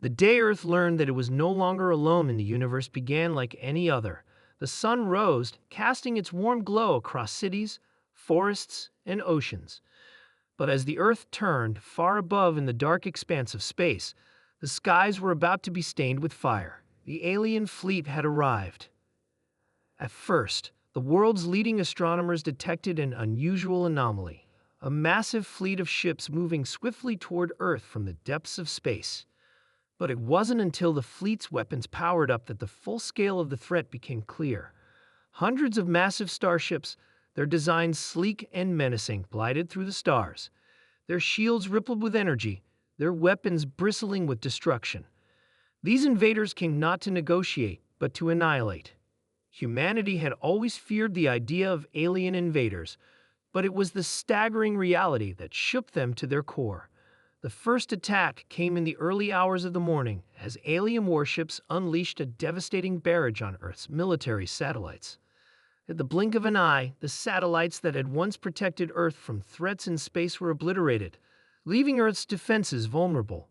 The day Earth learned that it was no longer alone in the universe began like any other. The sun rose, casting its warm glow across cities, forests, and oceans. But as the Earth turned, far above in the dark expanse of space, the skies were about to be stained with fire. The alien fleet had arrived. At first, the world's leading astronomers detected an unusual anomaly, a massive fleet of ships moving swiftly toward Earth from the depths of space. But it wasn't until the fleet's weapons powered up that the full scale of the threat became clear. Hundreds of massive starships, their designs sleek and menacing, glided through the stars. Their shields rippled with energy, their weapons bristling with destruction. These invaders came not to negotiate, but to annihilate. Humanity had always feared the idea of alien invaders, but it was the staggering reality that shook them to their core. The first attack came in the early hours of the morning as alien warships unleashed a devastating barrage on Earth's military satellites. At the blink of an eye, the satellites that had once protected Earth from threats in space were obliterated, leaving Earth's defenses vulnerable.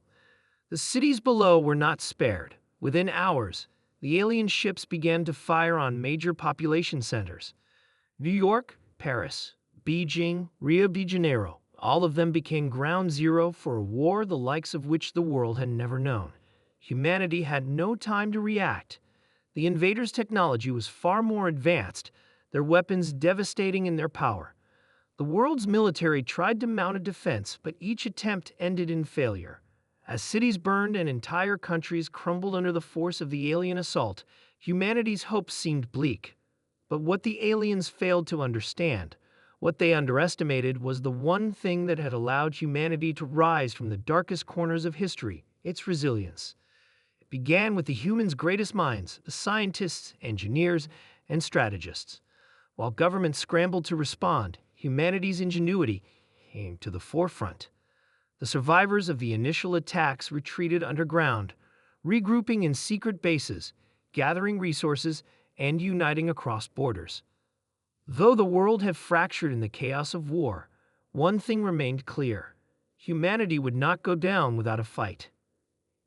The cities below were not spared. Within hours, the alien ships began to fire on major population centers. New York, Paris, Beijing, Rio de Janeiro, all of them became ground zero for a war the likes of which the world had never known. Humanity had no time to react. The invaders' technology was far more advanced, their weapons devastating in their power. The world's military tried to mount a defense, but each attempt ended in failure. As cities burned and entire countries crumbled under the force of the alien assault, humanity's hopes seemed bleak. But what the aliens failed to understand, what they underestimated, was the one thing that had allowed humanity to rise from the darkest corners of history: its resilience. It began with the humans' greatest minds, the scientists, engineers, and strategists. While governments scrambled to respond, humanity's ingenuity came to the forefront. The survivors of the initial attacks retreated underground, regrouping in secret bases, gathering resources, and uniting across borders. Though the world had fractured in the chaos of war, one thing remained clear: humanity would not go down without a fight.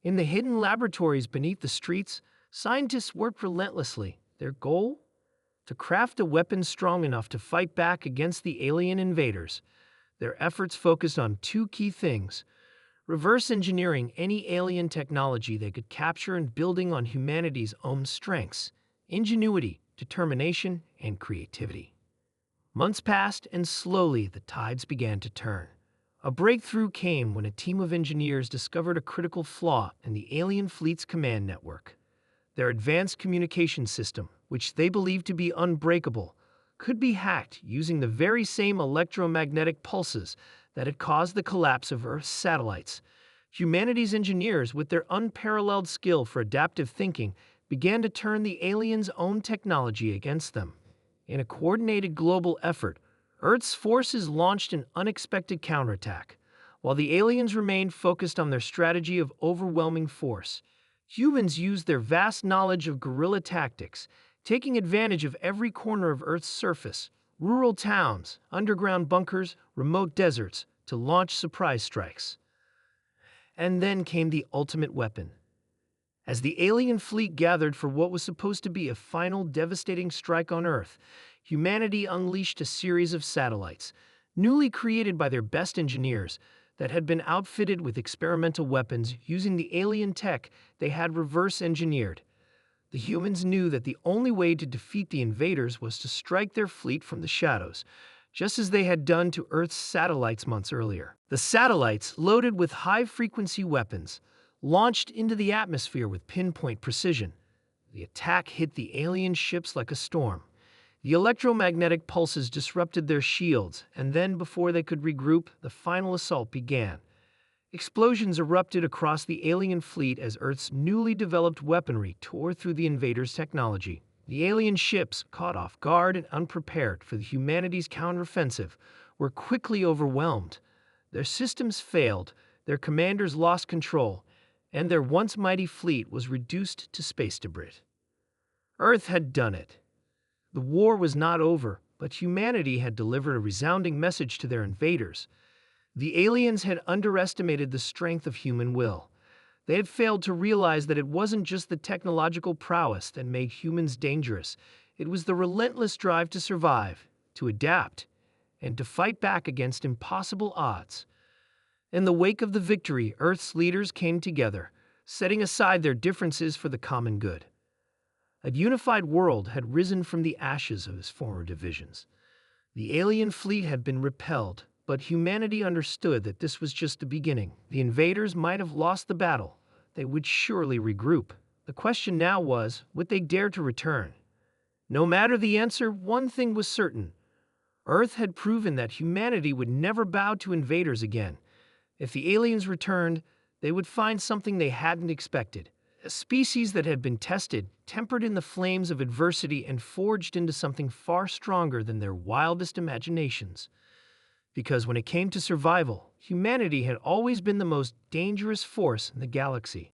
In the hidden laboratories beneath the streets, scientists worked relentlessly. Their goal? To craft a weapon strong enough to fight back against the alien invaders. Their efforts focused on two key things: reverse engineering any alien technology they could capture and building on humanity's own strengths: ingenuity, determination, and creativity. Months passed, and slowly the tides began to turn. A breakthrough came when a team of engineers discovered a critical flaw in the alien fleet's command network. Their advanced communication system, which they believed to be unbreakable, could be hacked using the very same electromagnetic pulses that had caused the collapse of Earth's satellites. Humanity's engineers, with their unparalleled skill for adaptive thinking, began to turn the aliens' own technology against them. In a coordinated global effort, Earth's forces launched an unexpected counterattack. While the aliens remained focused on their strategy of overwhelming force, humans used their vast knowledge of guerrilla tactics, taking advantage of every corner of Earth's surface, rural towns, underground bunkers, remote deserts, to launch surprise strikes. And then came the ultimate weapon. As the alien fleet gathered for what was supposed to be a final devastating strike on Earth, humanity unleashed a series of satellites, newly created by their best engineers, that had been outfitted with experimental weapons using the alien tech they had reverse engineered. The humans knew that the only way to defeat the invaders was to strike their fleet from the shadows, just as they had done to Earth's satellites months earlier. The satellites, loaded with high-frequency weapons, launched into the atmosphere with pinpoint precision. The attack hit the alien ships like a storm. The electromagnetic pulses disrupted their shields, and then, before they could regroup, the final assault began. Explosions erupted across the alien fleet as Earth's newly developed weaponry tore through the invaders' technology. The alien ships, caught off guard and unprepared for humanity's counteroffensive, were quickly overwhelmed. Their systems failed, their commanders lost control, and their once mighty fleet was reduced to space debris. Earth had done it. The war was not over, but humanity had delivered a resounding message to their invaders. The aliens had underestimated the strength of human will. They had failed to realize that it wasn't just the technological prowess that made humans dangerous. It was the relentless drive to survive, to adapt, and to fight back against impossible odds. In the wake of the victory, Earth's leaders came together, setting aside their differences for the common good. A unified world had risen from the ashes of its former divisions. The alien fleet had been repelled, but humanity understood that this was just the beginning. The invaders might have lost the battle. They would surely regroup. The question now was, would they dare to return? No matter the answer, one thing was certain. Earth had proven that humanity would never bow to invaders again. If the aliens returned, they would find something they hadn't expected. A species that had been tested, tempered in the flames of adversity, and forged into something far stronger than their wildest imaginations. Because when it came to survival, humanity had always been the most dangerous force in the galaxy.